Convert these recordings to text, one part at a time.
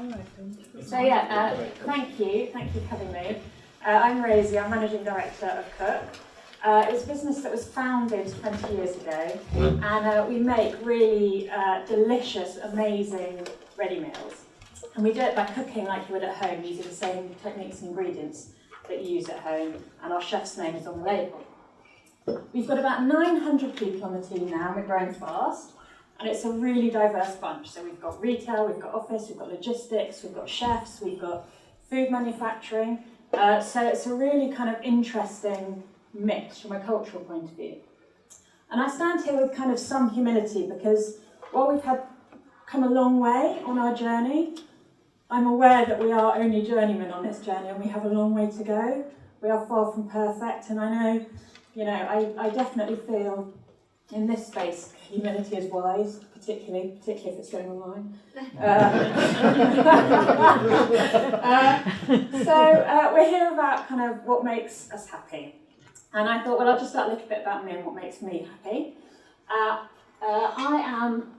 So yeah, thank you for having me. I'm Rosie, I'm Managing Director of Cook. It's a business that was founded 20 years ago, and we make really delicious, amazing ready meals. And we do it by cooking like you would at home, using the same techniques and ingredients that you use at home, and our chef's name is on the label. We've got about 900 people on the team now, and we're growing fast. And it's a really diverse bunch. So we've got retail, we've got office, we've got logistics, we've got chefs, we've got food manufacturing. So it's a really kind of interesting mix from a cultural point of view. And I stand here with kind of some humility because while we've come a long way on our journey, I'm aware that we are only journeymen on this journey and we have a long way to go. We are far from perfect, and I know, I definitely feel in this space, humility is wise, particularly if it's going online. So we're here about kind of what makes us happy. And I thought, well, I'll just start a little bit about me and what makes me happy. I am,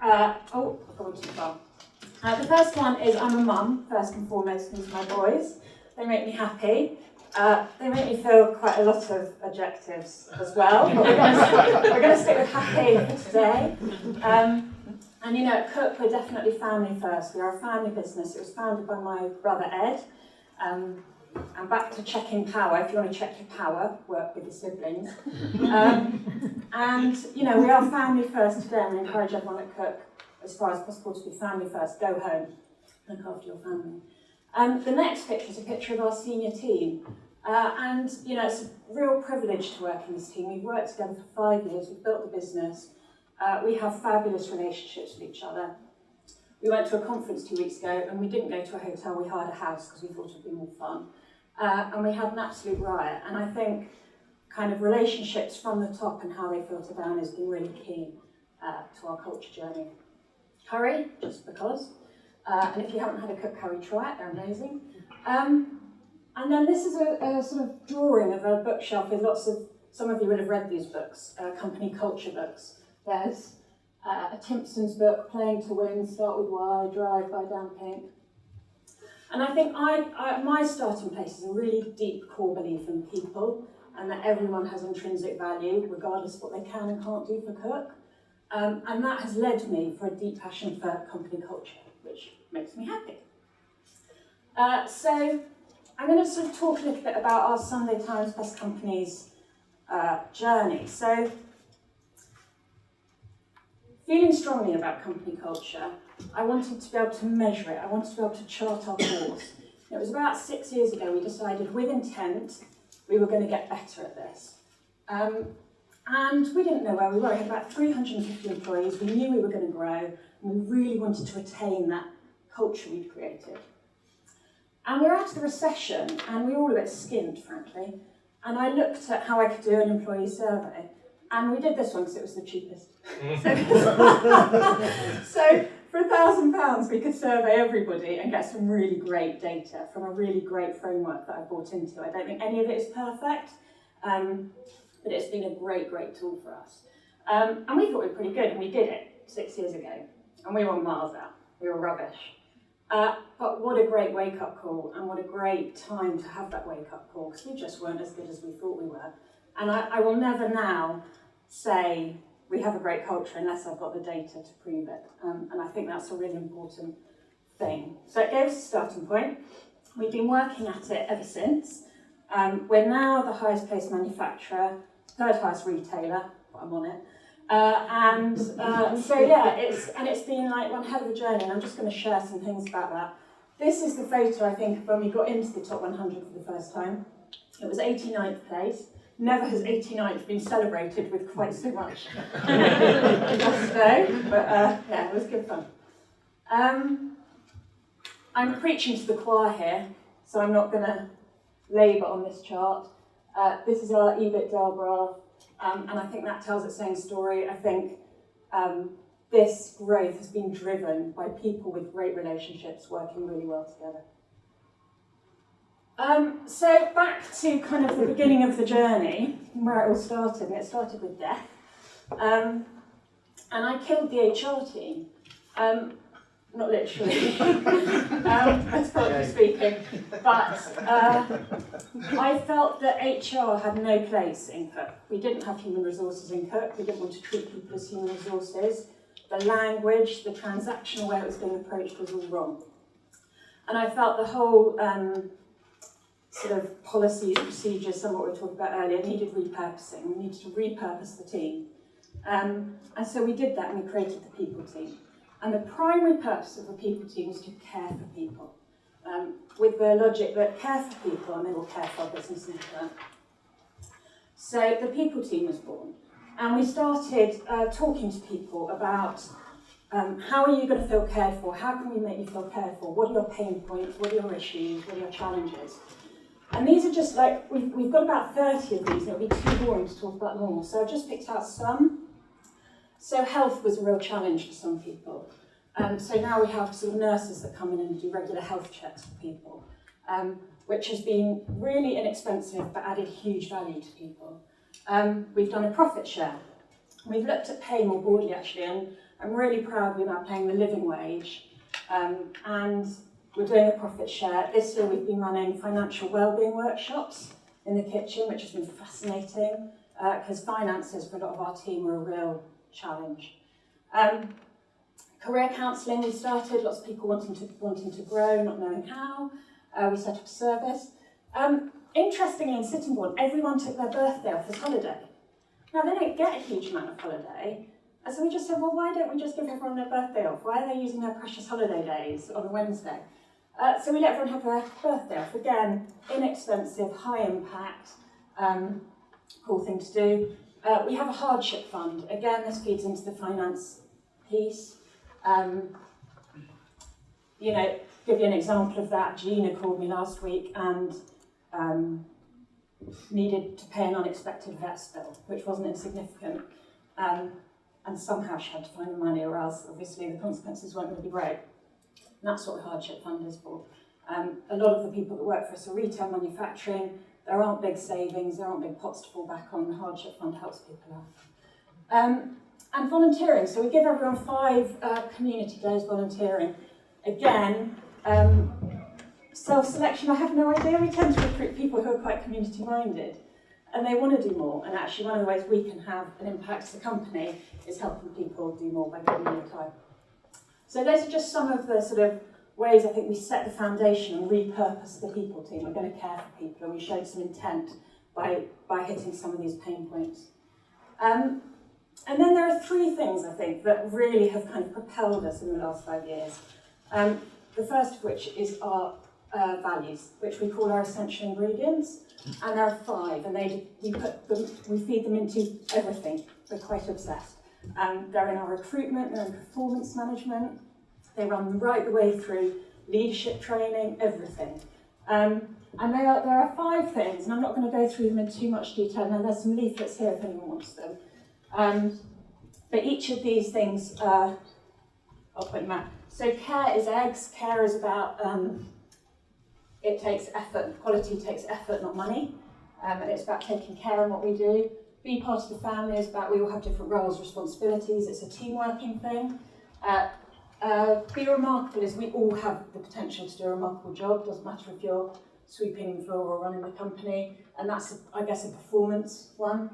I've gone too far. The first one is I'm a mum, first and foremost, these are my boys. They make me happy. They make me feel quite a lot of adjectives as well, but we're going to stick with happy for today. And at Cook, we're definitely family first. We are a family business. It was founded by my brother Ed. And back to checking power. If you want to check your power, work with your siblings. And we are family first today, and we encourage everyone at Cook, as far as possible, to be family first. Go home, look after your family. The next picture is a picture of our senior team. And it's a real privilege to work in this team. We've worked together for 5 years, we've built the business. We have fabulous relationships with each other. We went to a conference 2 weeks ago and we didn't go to a hotel, we hired a house because we thought it would be more fun. And we had an absolute riot. And I think kind of relationships from the top and how they filter down has been really key to our culture journey. Curry, just because. And if you haven't had a Cook curry, try it, they're amazing. And then this is a sort of drawing of a bookshelf with lots of, some of you would have read these books, company culture books. There's a Timpson's book, Playing to Win, Start With Why, Drive by Dan Pink. And I think my starting place is a really deep core belief in people and that everyone has intrinsic value, regardless of what they can and can't do for Cook. And that has led me for a deep passion for company culture, which makes me happy. So I'm going to sort of talk a little bit about our Sunday Times Best Companies journey. So feeling strongly about company culture, I wanted to be able to measure it. I wanted to be able to chart our course. It was about 6 years ago we decided with intent we were going to get better at this. And we didn't know where we were. We had about 350 employees. We knew we were going to grow, and we really wanted to attain that culture we'd created. And we were out of the recession, and we were all a bit skint, frankly. And I looked at how I could do an employee survey, and we did this one because it was the cheapest. So for £1,000, we could survey everybody and get some really great data from a really great framework that I bought into. I don't think any of it is perfect, but it's been a great tool for us. And we thought we were pretty good, and we did it 6 years ago, and we were miles out. We were rubbish. But what a great wake-up call, and what a great time to have that wake-up call, because we just weren't as good as we thought we were. And I will never now say we have a great culture unless I've got the data to prove it. And I think that's a really important thing. So it gave us a starting point. We've been working at it ever since. We're now the highest placed manufacturer, third highest retailer, but I'm on it. So yeah, it's been like one hell of a journey, and I'm just going to share some things about that. This is the photo, I think, when we got into the top 100 for the first time. It was 89th place. Never has 89th been celebrated with quite so much gusto, but yeah, it was good fun. I'm preaching to the choir here, so I'm not going to labour on this chart. This is our EBITDA graph. And I think that tells its own story. I think this growth has been driven by people with great relationships working really well together. So back to kind of the beginning of the journey, where it all started, and it started with death. And I killed the HR team. not literally, metaphorically speaking, but I felt that HR had no place in Cook. We didn't have human resources in Cook. We didn't want to treat people as human resources. The language, the transactional way it was being approached was all wrong. And I felt the whole sort of policies, procedures, some of what we were talking about earlier, needed repurposing. We needed to repurpose the team. And so we did that and we created the people team. And the primary purpose of the people team was to care for people, with the logic that care for people and they will care for our business in turn. So the people team was born. And we started talking to people about how are you going to feel cared for? How can we make you feel cared for? What are your pain points? What are your issues? What are your challenges? And these are just like, we've got about 30 of these, and it would be too boring to talk about them all. So I've just picked out some. So health was a real challenge for some people. So now we have sort of nurses that come in and do regular health checks for people, which has been really inexpensive but added huge value to people. We've done a profit share. We've looked at pay more broadly actually, and I'm really proud we're now paying the living wage, and we're doing a profit share. This year we've been running financial wellbeing workshops in the kitchen, which has been fascinating, because finances for a lot of our team were a real challenge. Career counselling we started, lots of people wanting to grow, not knowing how. We set up a service. Interestingly, in Sittingbourne, everyone took their birthday off as holiday. Now, they don't get a huge amount of holiday, and so we just said, well, why don't we just give everyone their birthday off? Why are they using their precious holiday days on a Wednesday? So we let everyone have their birthday off. Again, inexpensive, high impact, cool thing to do. We have a hardship fund. Again, this feeds into the finance piece. You know, give you an example of that. Gina called me last week and needed to pay an unexpected vet's bill, which wasn't insignificant. And somehow she had to find the money, or else obviously the consequences weren't going to be great. And that's what the hardship fund is for. A lot of the people that work for us are retail manufacturing. There aren't big savings, there aren't big pots to fall back on. The hardship fund helps people out. And volunteering. So we give everyone 5 community days volunteering. Again, self-selection, I have no idea. We tend to recruit people who are quite community-minded, and they want to do more. And actually, one of the ways we can have an impact as a company is helping people do more by giving them time. So those are just some of the sort of ways I think we set the foundation and repurpose the people team. We're going to care for people, and we showed some intent by hitting some of these pain points. And then there are 3 things, I think, that really have kind of propelled us in the last 5 years. The first of which is our values, which we call our essential ingredients. And there are 5, and we feed them into everything. We're quite obsessed. They're in our recruitment, they're in performance management. They run right the way through leadership training, everything. And there are 5 things, and I'm not going to go through them in too much detail. Now there's some leaflets here if anyone wants them. But each of these things, I'll point them out. So care is eggs. Care is about, it takes effort. Quality takes effort, not money. And it's about taking care of what we do. Be part of the family is about we all have different roles, responsibilities. It's a team working thing. Be remarkable is we all have the potential to do a remarkable job. Doesn't matter if you're sweeping the floor or running the company. And that's, I guess, a performance one.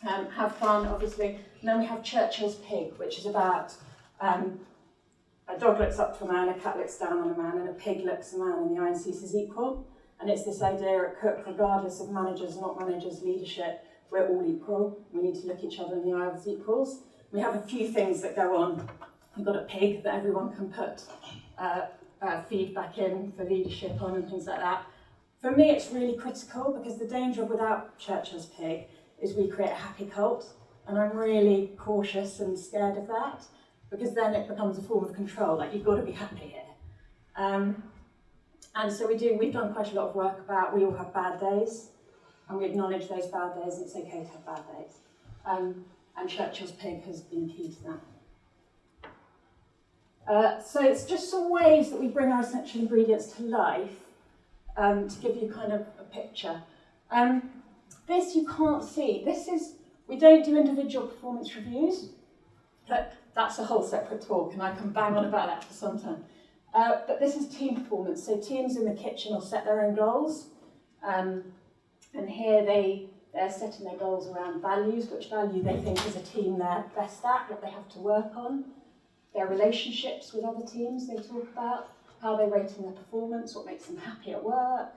Have fun, obviously. And then we have Churchill's pig, which is about a dog looks up to a man, a cat looks down on a man, and a pig looks a man in the eye and sees as equal. And it's this idea at Cook, regardless of managers, not managers, leadership, we're all equal. We need to look each other in the eye as equals. We have a few things that go on. We've got a pig that everyone can put feedback in for leadership on and things like that. For me, it's really critical because the danger of without Churchill's pig is we create a happy cult, and I'm really cautious and scared of that because then it becomes a form of control, like you've got to be happy here. And so we've done quite a lot of work about we all have bad days, and we acknowledge those bad days, and it's okay to have bad days. And Churchill's pig has been key to that. So it's just some ways that we bring our essential ingredients to life to give you kind of a picture. This you can't see. We don't do individual performance reviews, but that's a whole separate talk, and I can bang on about that for some time. But this is team performance. So teams in the kitchen will set their own goals. And here they're setting their goals around values, which value they think as a team they're best at, what they have to work on. Their relationships with other teams they talk about, how they're rating their performance, what makes them happy at work.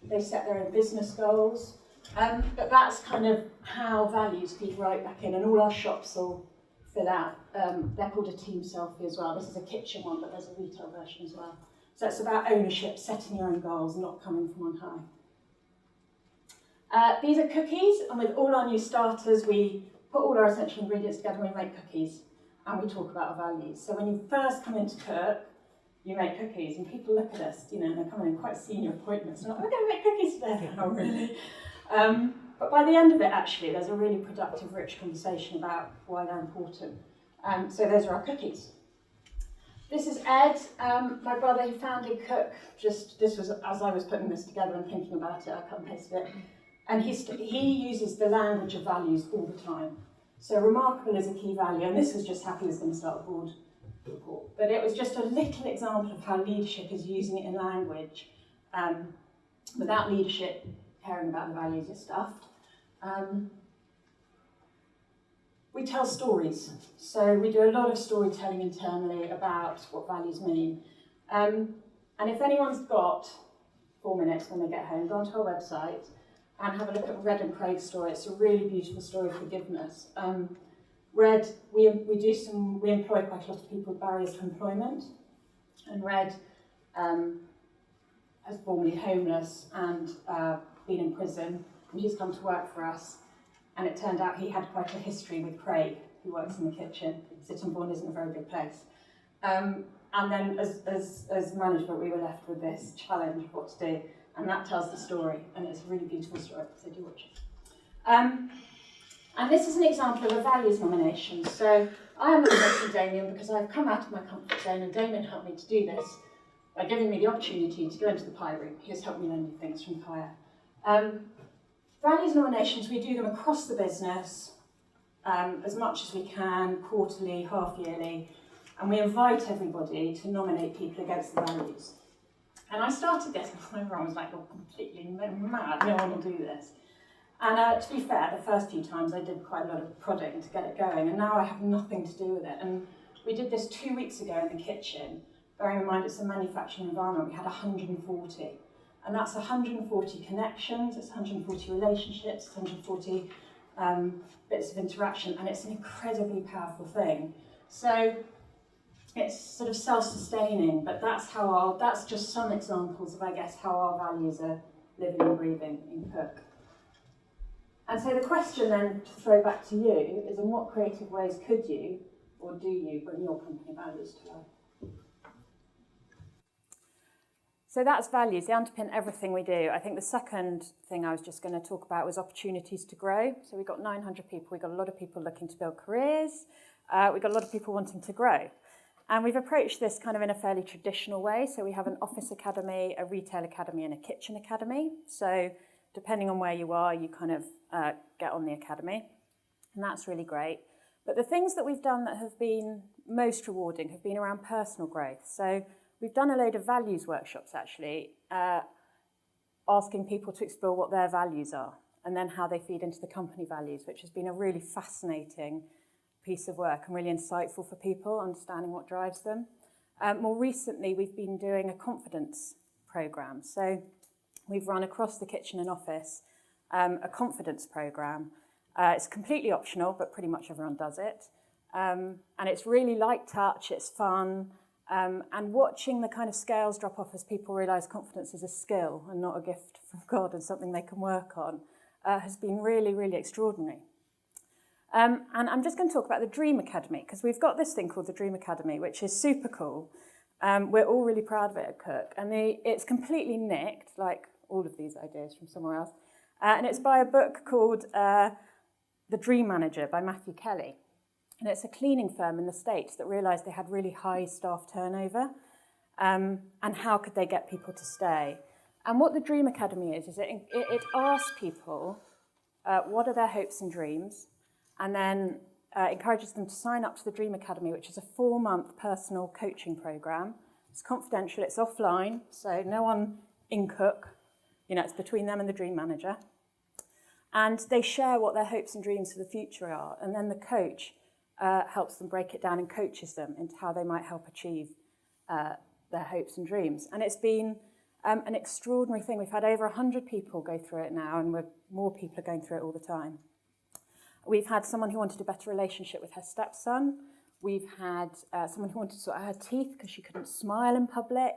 They set their own business goals. But that's kind of how values feed right back in, and all our shops will fill out. They're called a team selfie as well. This is a kitchen one, but there's a retail version as well. So it's about ownership, setting your own goals, not coming from on high. These are cookies, and with all our new starters, we put all our essential ingredients together and we make cookies, and we talk about our values. So when you first come in to cook, you make cookies, and people look at us, and they're coming in quite senior appointments, and like, we're going to make cookies today. Not really. But by the end of it, actually, there's a really productive, rich conversation about why they're important. So those are our cookies. This is Ed, my brother, who founded Cook. This was as I was putting this together and thinking about it, I cut and pasted it. And he uses the language of values all the time. So remarkable is a key value, and this was just how he was going to start a board report. But it was just a little example of how leadership is using it in language. Without leadership caring about the values, you're stuffed. We tell stories. So we do a lot of storytelling internally about what values mean. And if anyone's got 4 minutes when they get home, go onto our website and have a look at Red and Craig's story. It's a really beautiful story of forgiveness. Red, we employ quite a lot of people with barriers to employment, and Red has formerly homeless and been in prison, and he's come to work for us. And it turned out he had quite a history with Craig, who works in the kitchen. Sittingbourne isn't a very big place. And then as management, we were left with this challenge of what to do. And that tells the story, and it's a really beautiful story, so do watch it. And this is an example of a values nomination. So I am nominating Damien because I've come out of my comfort zone, and Damien helped me to do this by giving me the opportunity to go into the pie room. He has helped me learn new things from Kaya. Values nominations, we do them across the business as much as we can, quarterly, half-yearly, and we invite everybody to nominate people against the values. And I started this, and everyone was like, you're completely mad, no one will do this. And to be fair, the first few times I did quite a lot of prodding to get it going, and now I have nothing to do with it. And we did this 2 weeks ago in the kitchen. Bearing in mind it's a manufacturing environment, we had 140. And that's 140 connections, it's 140 relationships, it's 140 bits of interaction, and it's an incredibly powerful thing. So it's sort of self-sustaining, but that's just some examples of, I guess, how our values are living and breathing in Cook. And so the question then, to throw back to you, is in what creative ways could you, or do you, bring your company values to life? So that's values, they underpin everything we do. I think the second thing I was just going to talk about was opportunities to grow. So we've got 900 people, we've got a lot of people looking to build careers, we've got a lot of people wanting to grow. And we've approached this kind of in a fairly traditional way. So we have an office academy, a retail academy, and a kitchen academy. So depending on where you are, you kind of get on the academy. And that's really great. But the things that we've done that have been most rewarding have been around personal growth. So we've done a load of values workshops, actually, asking people to explore what their values are and then how they feed into the company values, which has been a really fascinating piece of work and really insightful for people, understanding what drives them. More recently, we've been doing a confidence programme. So we've run across the kitchen and office a confidence programme. It's completely optional, but pretty much everyone does it. And it's really light touch, it's fun. And watching the kind of scales drop off as people realise confidence is a skill and not a gift from God and something they can work on has been really, really extraordinary. And I'm just going to talk about the Dream Academy, because we've got this thing called the Dream Academy, which is super cool. We're all really proud of it at Cook. And it's completely nicked, like all of these ideas from somewhere else. And it's by a book called The Dream Manager by Matthew Kelly. And it's a cleaning firm in the States that realised they had really high staff turnover, and how could they get people to stay. And what the Dream Academy is it asks people what are their hopes and dreams, and then encourages them to sign up to the Dream Academy, which is a 4-month personal coaching programme. It's confidential, it's offline, so no one in Cook. It's between them and the dream manager. And they share what their hopes and dreams for the future are, and then the coach helps them break it down and coaches them into how they might help achieve their hopes and dreams. And it's been an extraordinary thing. We've had over 100 people go through it now, and more people are going through it all the time. We've had someone who wanted a better relationship with her stepson. We've had someone who wanted to sort out her teeth because she couldn't smile in public.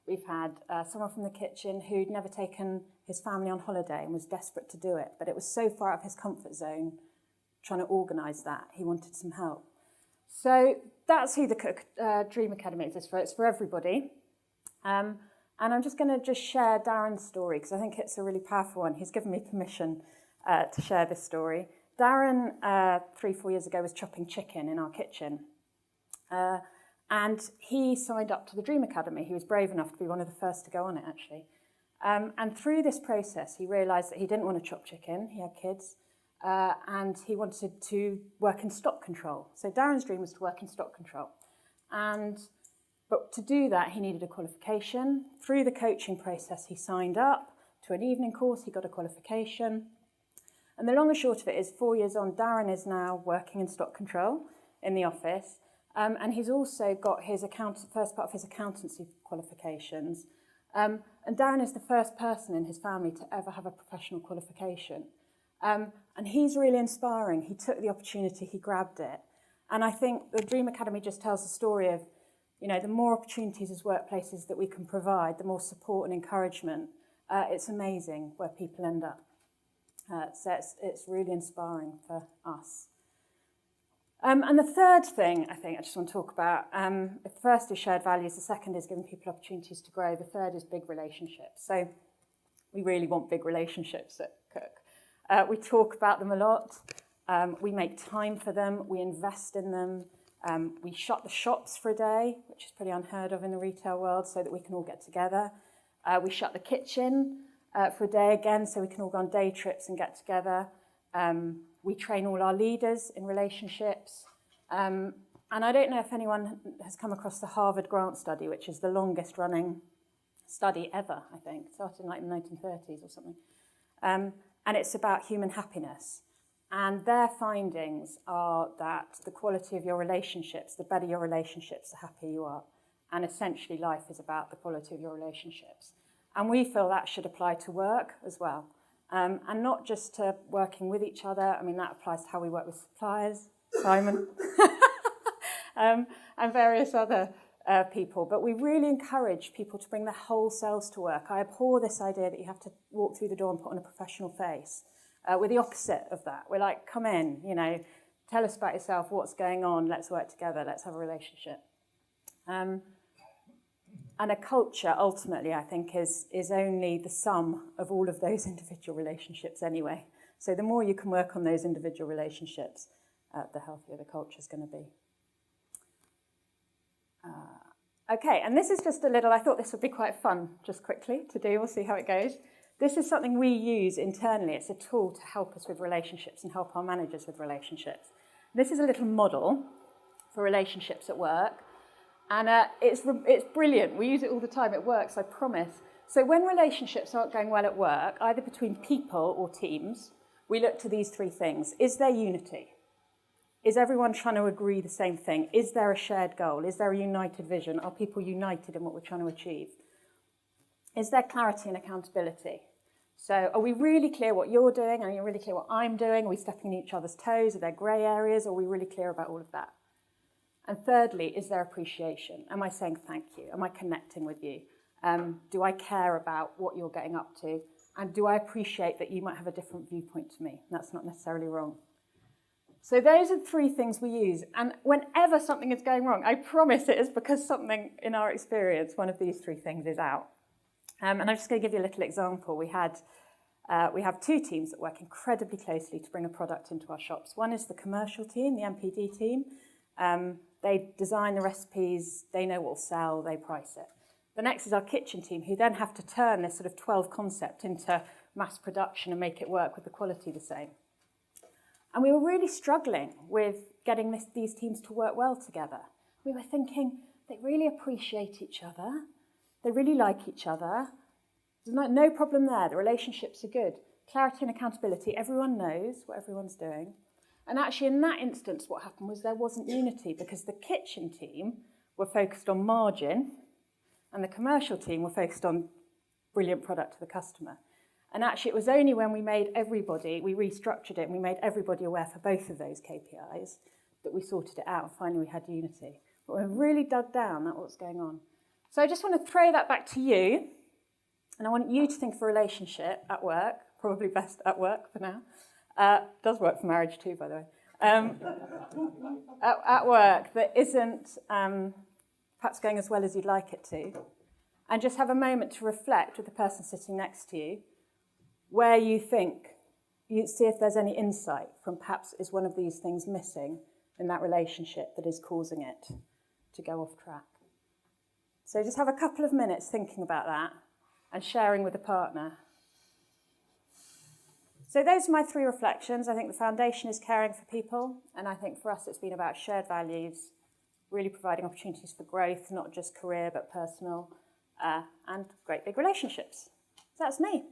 We've had someone from the kitchen who'd never taken his family on holiday and was desperate to do it, but it was so far out of his comfort zone trying to organise that. He wanted some help. So that's who the Cook Dream Academy is for. It's for everybody. And I'm just going to just share Darren's story because I think it's a really powerful one. He's given me permission to share this story. Darren, 3-4 years ago, was chopping chicken in our kitchen. And he signed up to the Dream Academy. He was brave enough to be one of the first to go on it, actually. And through this process, he realised that he didn't want to chop chicken. He had kids. And he wanted to work in stock control. So Darren's dream was to work in stock control. But to do that, he needed a qualification. Through the coaching process, he signed up to an evening course. He got a qualification. And the long and short of it is 4 years on, Darren is now working in stock control in the office. And he's also got his first part of his accountancy qualifications. And Darren is the first person in his family to ever have a professional qualification. And he's really inspiring. He took the opportunity, he grabbed it. And I think the Dream Academy just tells the story of, the more opportunities as workplaces that we can provide, the more support and encouragement. It's amazing where people end up. So it's really inspiring for us. And the third thing I think I just want to talk about, the first is shared values, the second is giving people opportunities to grow, the third is big relationships. So we really want big relationships at Cook. We talk about them a lot, we make time for them, we invest in them, we shut the shops for a day, which is pretty unheard of in the retail world, so that we can all get together. We shut the kitchen for a day again, so we can all go on day trips and get together. We train all our leaders in relationships. And I don't know if anyone has come across the Harvard Grant Study, which is the longest running study ever, I think. It started in like the 1930s or something. And it's about human happiness. And their findings are that the quality of your relationships, the better your relationships, the happier you are. And essentially life is about the quality of your relationships. And we feel that should apply to work as well. And not just to working with each other. I mean, that applies to how we work with suppliers, Simon, and various other people. But we really encourage people to bring their whole selves to work. I abhor this idea that you have to walk through the door and put on a professional face. We're the opposite of that. We're like, come in, tell us about yourself, what's going on, let's work together, let's have a relationship. And a culture, ultimately, I think, is only the sum of all of those individual relationships anyway. So the more you can work on those individual relationships, the healthier the culture is going to be. Okay, and this is just a little, I thought this would be quite fun, just quickly, to do. We'll see how it goes. This is something we use internally. It's a tool to help us with relationships and help our managers with relationships. This is a little model for relationships at work. And it's brilliant. We use it all the time. It works, I promise. So when relationships aren't going well at work, either between people or teams, we look to these three things. Is there unity? Is everyone trying to agree the same thing? Is there a shared goal? Is there a united vision? Are people united in what we're trying to achieve? Is there clarity and accountability? So are we really clear what you're doing? Are you really clear what I'm doing? Are we stepping in each other's toes? Are there grey areas? Are we really clear about all of that? And thirdly, is there appreciation? Am I saying thank you? Am I connecting with you? Do I care about what you're getting up to? And do I appreciate that you might have a different viewpoint to me? That's not necessarily wrong. So those are the three things we use. And whenever something is going wrong, I promise it is because something in our experience, one of these three things is out. And I'm just going to give you a little example. We have two teams that work incredibly closely to bring a product into our shops. One is the commercial team, the MPD team. They design the recipes, they know what will sell, they price it. The next is our kitchen team, who then have to turn this sort of 12 concept into mass production and make it work with the quality the same. And we were really struggling with getting these teams to work well together. We were thinking, they really appreciate each other, they really like each other, there's no problem there, the relationships are good. Clarity and accountability, everyone knows what everyone's doing. And actually in that instance what happened was there wasn't unity because the kitchen team were focused on margin and the commercial team were focused on brilliant product to the customer. And actually it was only when we restructured it and we made everybody aware for both of those KPIs that we sorted it out and finally we had unity. But we really dug down at what's going on. So I just want to throw that back to you. And I want you to think of a relationship at work, probably best at work for now. Does work for marriage too, by the way. At work that isn't perhaps going as well as you'd like it to. And just have a moment to reflect with the person sitting next to you where you think, you see if there's any insight from perhaps is one of these things missing in that relationship that is causing it to go off track. So just have a couple of minutes thinking about that and sharing with a partner. So those are my 3 reflections. I think the foundation is caring for people, and I think for us it's been about shared values, really providing opportunities for growth, not just career but personal, and great big relationships. So that's me.